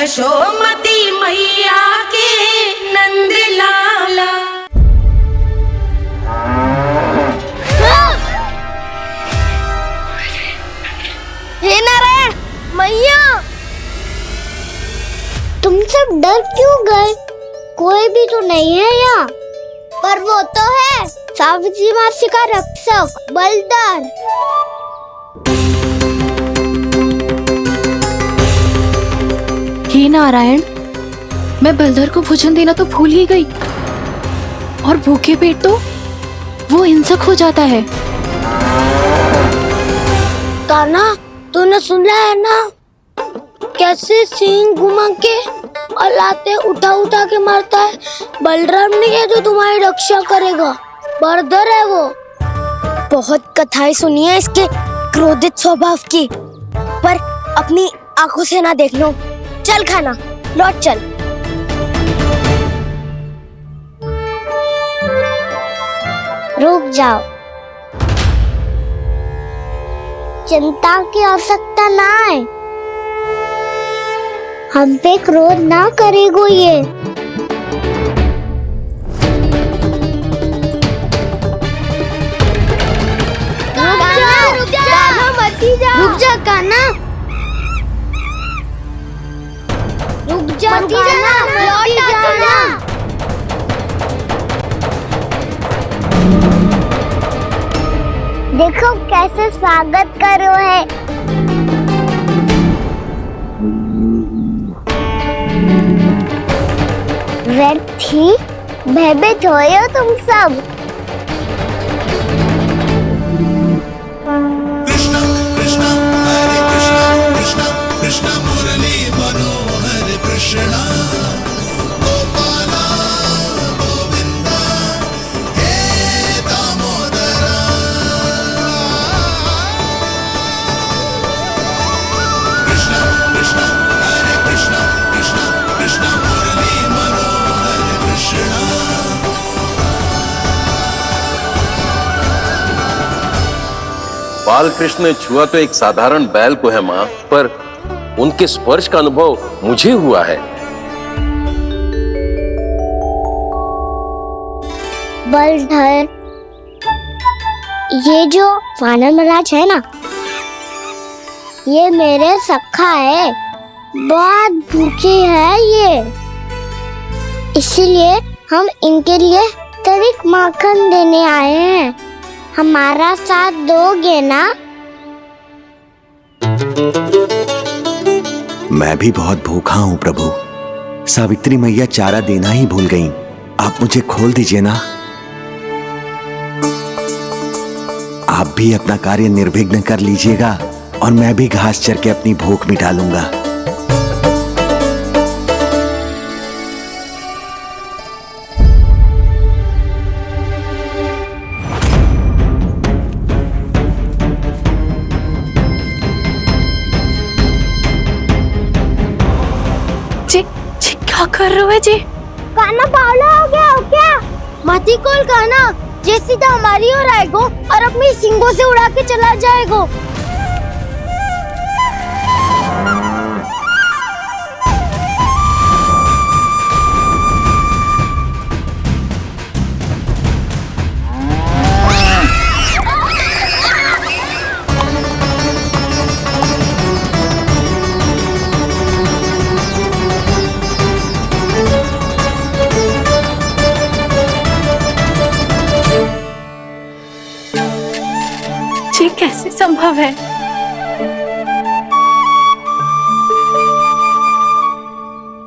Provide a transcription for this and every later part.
यशोमती मैया के नंद लाला। हे नारायण मैया, तुम सब डर क्यों गए? कोई भी तो नहीं है यहाँ। पर वो तो है, सावित्री मासी का रक्षक बलदार। हे नारायण, मैं बलधर को भोजन देना तो भूल ही गई, और भूखे पेट तो वो हिंसक हो जाता है। कान्हा, तूने सुना है ना कैसे सींग घुमा के और लाते उठा उठा के मारता है? बलराम नहीं है जो तुम्हारी रक्षा करेगा, बलधर है वो। बहुत कथाएं सुनी है इसके क्रोधित स्वभाव की, पर अपनी आंखों से ना देख लो। चल खाना, लौट चल। रुक जाओ, चिंता की आवश्यकता ना है। हम पे क्रोध ना करेगो ये। रुक जा कान्हा, रुक जा कान्हा, लौट जाना। देखो कैसे स्वागत करो है। व्यर्थी भयभीत हो तुम सब। कृष्णा कृष्णा हरे कृष्णा, कृष्णा कृष्णा मुरली मनोहर कृष्णा, गोपाला गोविंदा हे दामोदरा। कृष्णा कृष्णा हरे कृष्णा, कृष्णा कृष्णा मुरली मनोहर कृष्णा। बाल कृष्ण ने छुआ तो एक साधारण बैल को है माँ, पर उनके स्पर्श का अनुभव मुझे हुआ है। बलधर, ये जो वानर महाराज है ना, ये मेरे सखा है। बहुत भूखे है ये, इसीलिए हम इनके लिए तरिक माखन देने आए हैं। हमारा साथ दोगे ना? मैं भी बहुत भूखा हूँ प्रभु। सावित्री मैया चारा देना ही भूल गईं। आप मुझे खोल दीजिए ना। आप भी अपना कार्य निर्विघ्न कर लीजिएगा और मैं भी घास चर के अपनी भूख मिटा लूंगा। क्या कर रहे हो जी? कान्हा पागल हो गया हो क्या? मती कोल कान्हा, जे सीधा हमारी ओर आएगो और अपनी सींगों से उड़ा के चला जाएगो। ये कैसे संभव है?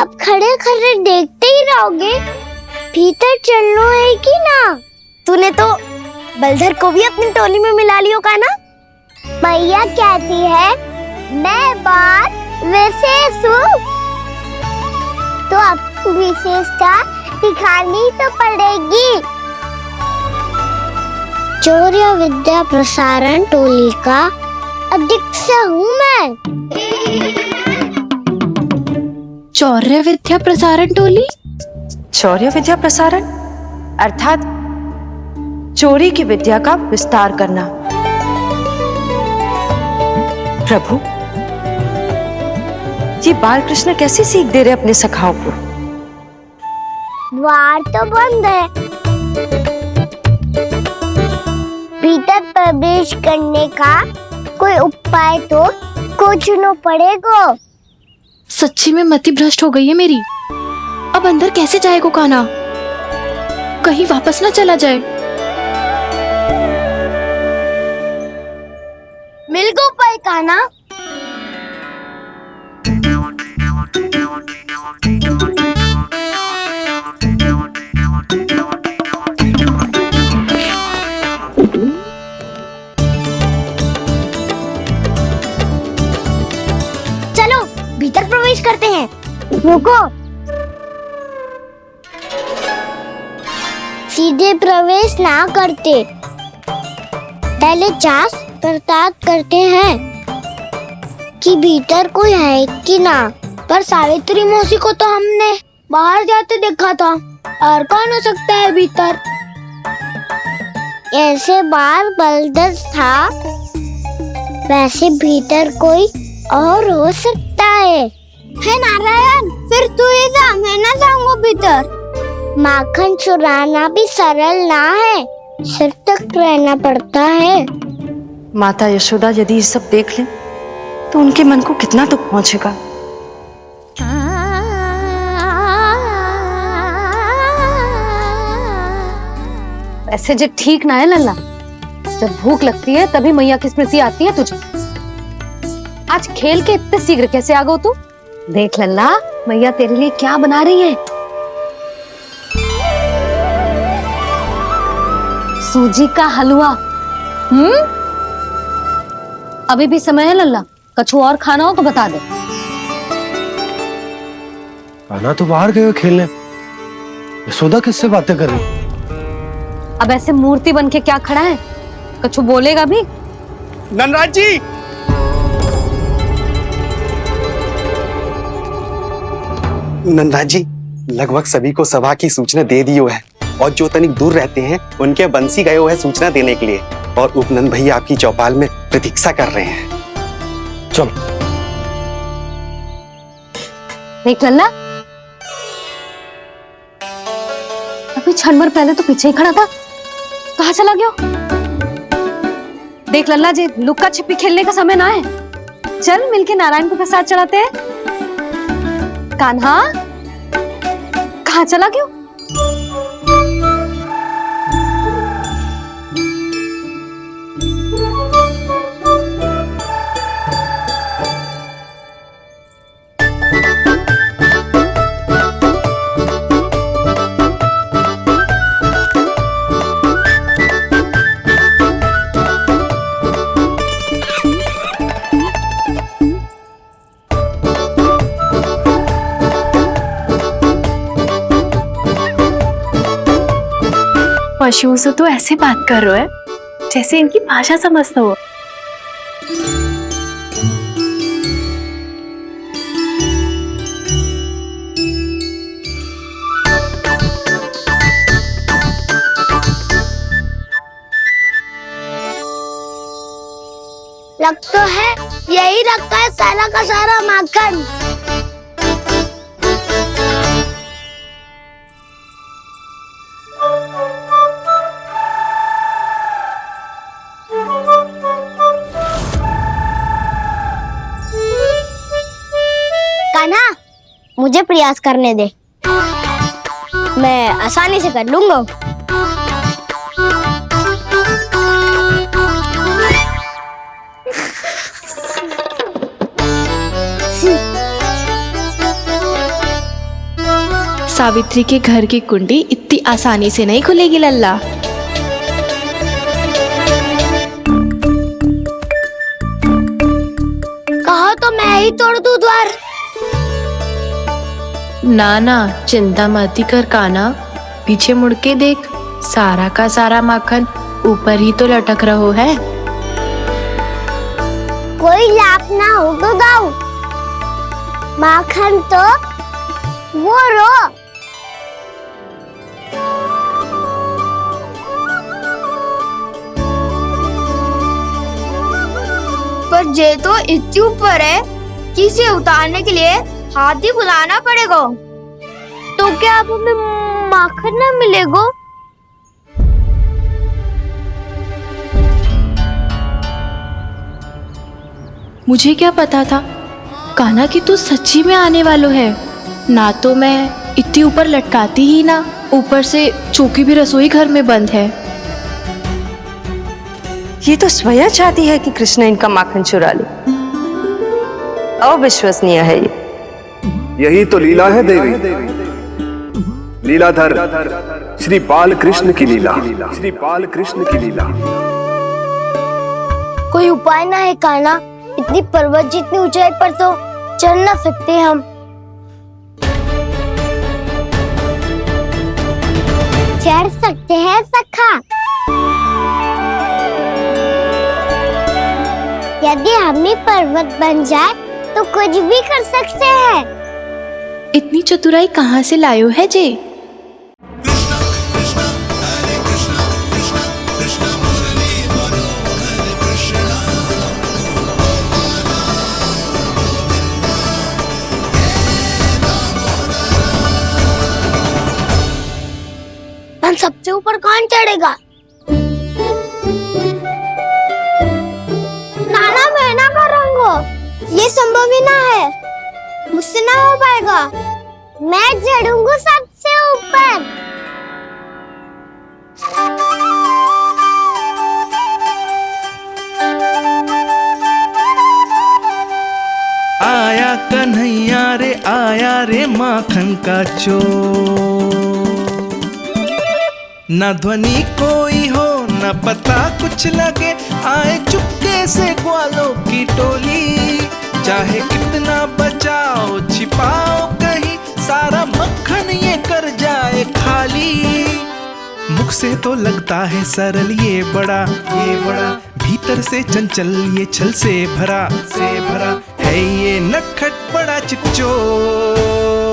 अब खड़े खड़े देखते ही रहोगे? भीतर चलना है कि ना? तूने तो बलधर को भी अपनी टोली में मिला लियो का ना? भैया कहती है मैं बात विशेष हूँ, तो अब विशेषता दिखानी तो पड़ेगी। चौर्य विद्या प्रसारण टोली का अध्यक्ष हूँ मैं। चौर्य विद्या प्रसारण टोली? चौर्य विद्या प्रसारण अर्थात चोरी की विद्या का विस्तार करना। प्रभु, ये बाल कृष्ण कैसी सीख दे रहे अपने सखाओं को? द्वार तो बंद है, भीतर प्रवेश करने का कोई उपाय तो खोजना पड़ेगा। सच्ची में मति भ्रष्ट हो गई है मेरी। अब अंदर कैसे जाएगा कान्हा? कहीं वापस ना चला जाए। मिल गो उपाय कान्हा। चलो भीतर प्रवेश करते हैं। रुको, सीधे प्रवेश ना करते, पहले जांच पड़ताल करते हैं कि भीतर कोई है कि ना। पर सावित्री मौसी को तो हमने बाहर जाते देखा था, और कौन हो सकता है भीतर? ऐसे बार बलदर था, वैसे भीतर कोई और हो सकता है नारायण? फिर तू ही जा, मैं ना जाऊंगा भीतर। माखन चुराना भी सरल ना है, सिर तक रहना पड़ता है। माता यशोदा यदि ये सब देख लें तो उनके मन को कितना दुख पहुंचेगा। ऐसे जो ठीक ना है लल्ला, जब भूख लगती है तभी मैया की स्मृति आती है तुझे। आज खेल के इतने शीघ्र कैसे आ गो तू? देख लल्ला, मैया तेरे लिए क्या बना रही है। सूजी का हलवा। अभी भी समय है लल्ला, कछु और खाना हो तो बता दे। कान्हा तो बाहर गए खेलने, यशोदा किससे बातें कर रही? अब ऐसे मूर्ति बन के क्या खड़ा है, कछु बोलेगा भी? नंदराज जी, नंदराज जी, लगभग सभी को सभा की सूचना दे दी है, और जो तनिक दूर रहते हैं उनके बंसी गए हुए सूचना देने के लिए, और उपनंद भैया आपकी चौपाल में प्रतीक्षा कर रहे हैं। चलो। देख लल्ला, अभी क्षण भर पहले तो पीछे ही खड़ा था, कहाँ चला गया? देख लल्ला जी, लुक्का छिपी खेलने का समय ना है, चल मिलके नारायण को प्रसाद चढ़ाते हैं। कान्हा, कहाँ चला गया? पशुओं से तो ऐसे बात कर रहे हो जैसे इनकी भाषा समझता हो। लग तो है यही रखा है सारा का सारा माखन। कान्हा, मुझे प्रयास करने दे, मैं आसानी से कर लूंगा। सावित्री के घर की कुंडी इतनी आसानी से नहीं खुलेगी लल्ला। कहो तो मैं ही तोड़ दूं द्वार। ना ना, चिंता मत कर कान्हा, पीछे मुड़ के देख, सारा का सारा माखन ऊपर ही तो लटक रहो है। कोई लाभ ना होगा गाँव, माखन तो वो रो। पर जे तो इतनी ऊपर है, चक्की से उतारने के लिए हाथी बुलाना पड़ेगा। तो क्या अब हमें माखन न मिलेगा? मुझे क्या पता था कान्हा कि तू सच्ची में आने वालो है। ना तो मैं इतनी ऊपर लटकाती ही ना, ऊपर से चौकी भी रसोई घर में बंद है। ये तो स्वयं चाहती है कि कृष्ण इनका माखन चुरा ले। अविश्वसनीय है ये। यही तो लीला है देवी, लीलाधर श्री बाल कृष्ण की लीला, श्री बाल कृष्ण की लीला। कोई उपाय ना है कान्हा? इतनी पर्वत जितनी ऊंचाई पर तो चढ़ ना सकते हम। चढ़ सकते हैं सखा, यदि हम ही पर्वत बन जाए तो कुछ भी कर सकते हैं। इतनी चतुराई कहाँ से लायो है जे? सबसे ऊपर कौन चढ़ेगा? नाना मैं ना करूँगा, ये संभव ही ना है, मुझसे ना हो पाएगा। मैं चढ़ूंगा सबसे ऊपर। आया कन्हैया रे आया रे माखन का चोर, न ध्वनि कोई हो न पता कुछ लगे, आए चुपके से ग्वालों की टोली। चाहे कितना बचाओ छिपाओ कहीं, सारा मक्खन ये कर जाए खाली। मुख से तो लगता है सरल ये बड़ा भीतर से चंचल ये छल से भरा है ये नटखट बड़ा चिच्चोर।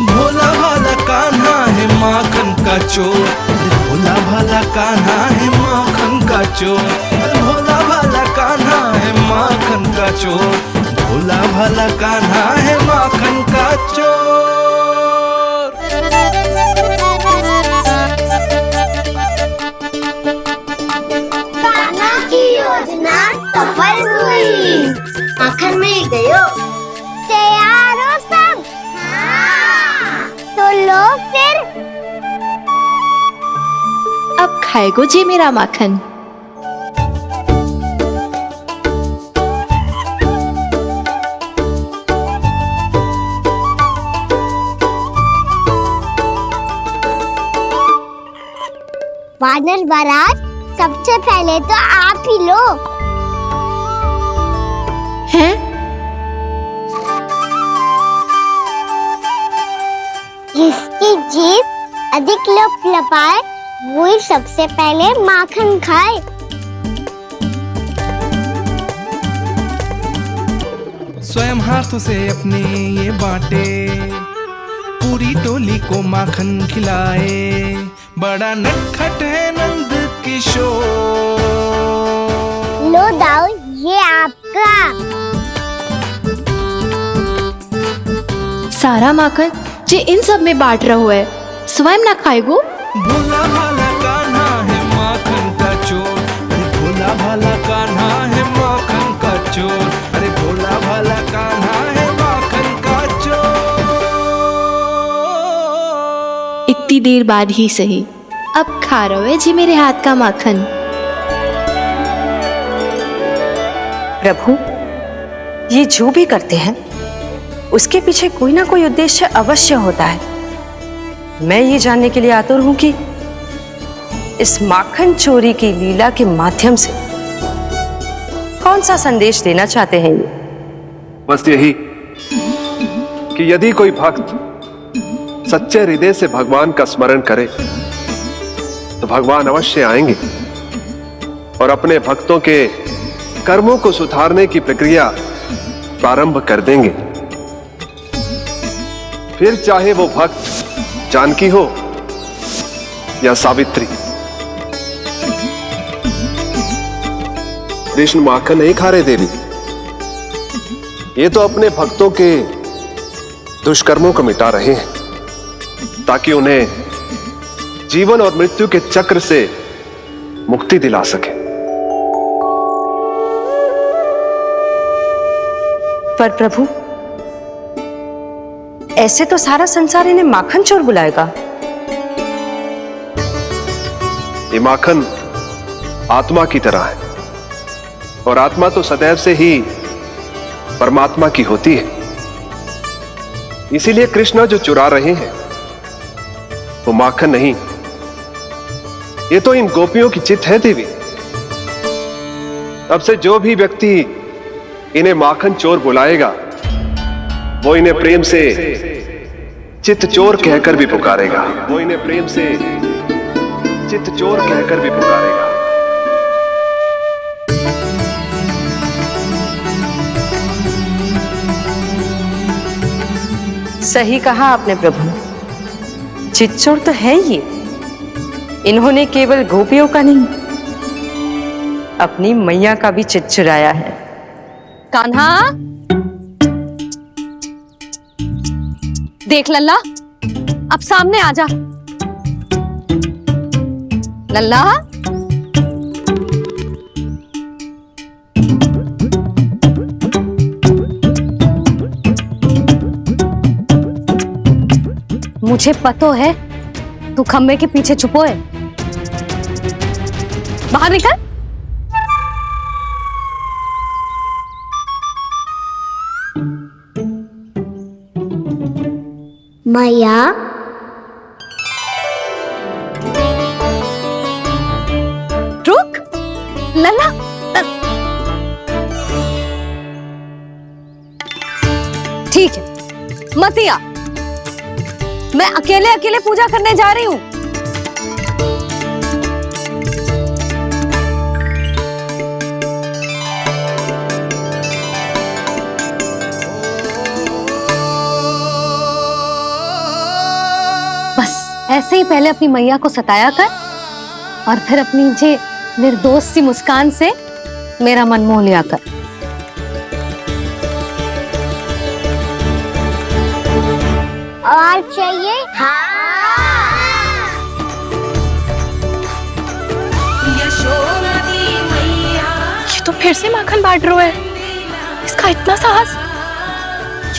भोला भाला कान्हा है माखन का चोर, भोला भाला कान्हा है माखन का चोर, भोला भाला कान्हा है माखन का चोर, भोला भाला कान्हा है माखन का चोर। कान्हा की योजना सफल हुई, माखन मिल गयो। तैयार हो सब? तो लो फिर। अब खाएगो जे मेरा माखन। वानर महाराज, सबसे पहले तो आप ही लो। हैं? जिसकी जीभ अधिक लपलपाए वही सबसे पहले माखन खाए। स्वयं हाथों से अपने ये बांटे, पूरी टोली को माखन खिलाए, बड़ा नटखट है नंद किशोर। लो दाऊ, ये आपका। सारा माखन जे इन सब में बांट रहो है, स्वयं ना खाएगो। भोला भाला कान्हा है माखन का चोर, भोला भाला कान्हा है माखन का चोर, अरे भोला भाला कान्हा है माखन का चोर। इतनी देर बाद ही सही, अब खा रहो है जी मेरे हाथ का माखन। प्रभु, ये जो भी करते हैं उसके पीछे कोई ना कोई उद्देश्य अवश्य होता है। मैं ये जानने के लिए आतुर हूं कि इस माखन चोरी की लीला के माध्यम से कौन सा संदेश देना चाहते हैं ये। बस यही कि यदि कोई भक्त सच्चे हृदय से भगवान का स्मरण करे तो भगवान अवश्य आएंगे और अपने भक्तों के कर्मों को सुधारने की प्रक्रिया प्रारंभ कर देंगे। फिर चाहे वो भक्त जानकी हो या सावित्री, कृष्ण माखन नहीं खा रहे देवी, ये तो अपने भक्तों के दुष्कर्मों को मिटा रहे हैं ताकि उन्हें जीवन और मृत्यु के चक्र से मुक्ति दिला सके। पर प्रभु, ऐसे तो सारा संसार इन्हें माखन चोर बुलाएगा। ये माखन आत्मा की तरह है और आत्मा तो सदैव से ही परमात्मा की होती है। इसीलिए कृष्ण जो चुरा रहे हैं वो माखन नहीं, ये तो इन गोपियों की चित्त है देवी। अब से जो भी व्यक्ति इन्हें माखन चोर बुलाएगा वो इन्हें प्रेम से चित्त चोर कहकर भी पुकारेगा। वो इन्हें प्रेम से चित्त चोर कहकर भी पुकारेगा। सही कहा आपने प्रभु, चित्त चोर तो है ये। इन्होंने केवल गोपियों का नहीं, अपनी मैया का भी चित्त चुराया है। कान्हा, देख लल्ला, अब सामने आ जा। लल्ला, मुझे पतो है तू खम्बे के पीछे छुपो है। बाहर निकल। मैया, रुक लल्ला, ठीक है मत आ, मैं अकेले अकेले पूजा करने जा रही हूं। बस ऐसे ही पहले अपनी मैया को सताया कर और फिर अपनी जे निर्दोष सी मुस्कान से मेरा मन मोह लिया कर। और चाहिए? ये तो फिर से माखन बांट रहा है। इसका इतना साहस।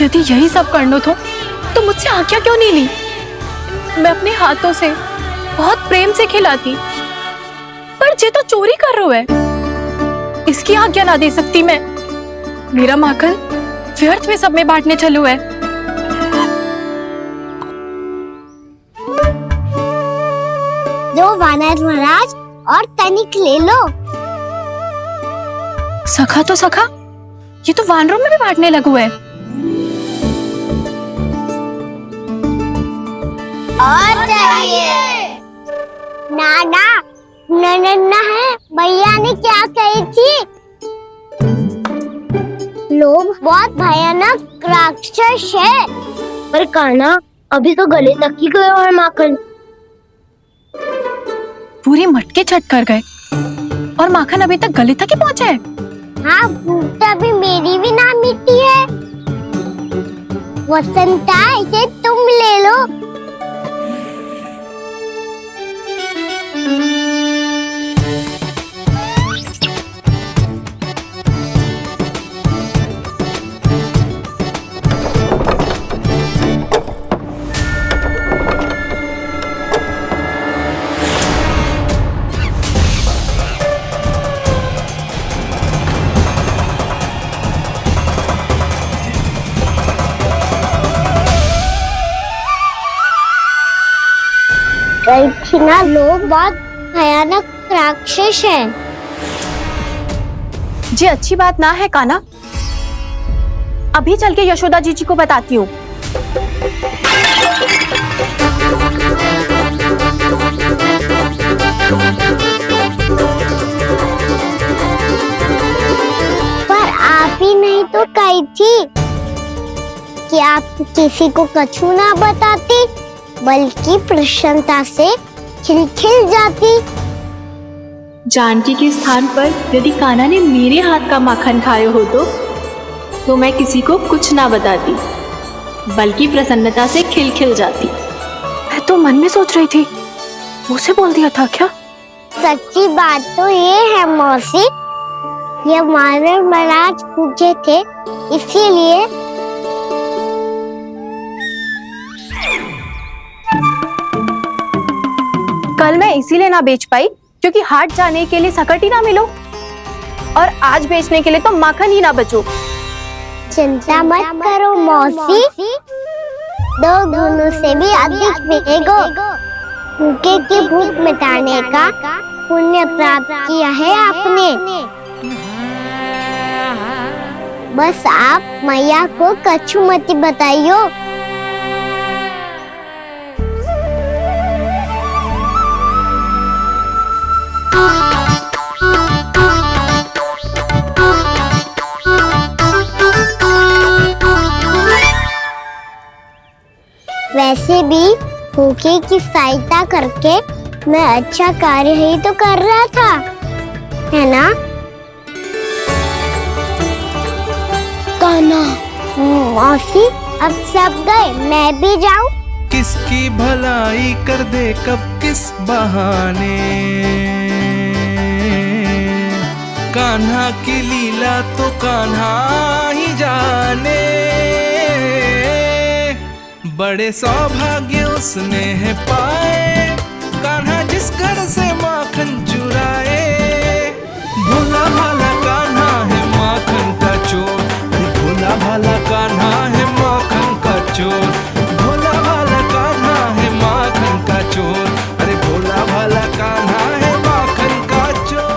यदि यही सब करना तो मुझसे आज्ञा क्यों नहीं ली? मैं अपने हाथों से बहुत प्रेम से खिलाती, पर ये तो चोरी कर रहा है। इसकी आज्ञा ना दे सकती मैं। मेरा माखन व्यर्थ में सब में बांटने चलू है। दो वानर महाराज और तनिक ले लो। सखा तो सखा, ये तो वानरों में भी बांटने लगू है। और चाहिए? नाना, नन्ना है, भैया ने क्या कही थी? लोभ बहुत भयानक राक्षस है। पर कान्हा, अभी तो गले तक ही गया है माखन। पूरी मटके छट कर गए और माखन अभी तक गले तक ही पहुंचा है। हाँ, भूख तभी मेरी भी ना मिट्टी है। वसंता, इसे तुम ले लो। ना, लोग बहुत भयानक राक्षस हैं। जी अच्छी बात ना है कान्हा। अभी चल के यशोदा जी को बताती हूँ। पर आप ही नहीं तो कही थी कि आप किसी को कछु ना बताती, बल्कि प्रसन्नता से खिलखिल जाती। जानकी के स्थान पर यदि कान्हा ने मेरे हाथ का माखन खाया हो तो मैं किसी को कुछ ना बताती, बल्कि प्रसन्नता से खिलखिल जाती। मैं तो मन में सोच रही थी, मुंह से बोल दिया था क्या? सच्ची बात तो ये है मौसी, ये मानव महाराज पूछे थे, इसीलिए कल मैं इसीलिए ना बेच पाई क्योंकि हाट जाने के लिए सकट ही ना मिलो, और आज बेचने के लिए तो माखन ही ना बचो। चिंता मत करो मौसी, 2 गुणों से भी अधिक मिलेगा। भूखे की भूख मिटाने का पुण्य प्राप्त किया है आपने। बस आप मैया को कछुमती बताइयो। वैसे भी भूखे की सहायता करके मैं अच्छा कार्य ही तो कर रहा था, है ना? कान्हा, मौसी अब सब गए, मैं भी जाऊं? किसकी भलाई कर दे कब किस बहाने, कान्हा की लीला तो कान्हा ही जाने। बड़े सौभाग्य उसने है पाए, कान्हा जिस घर से माखन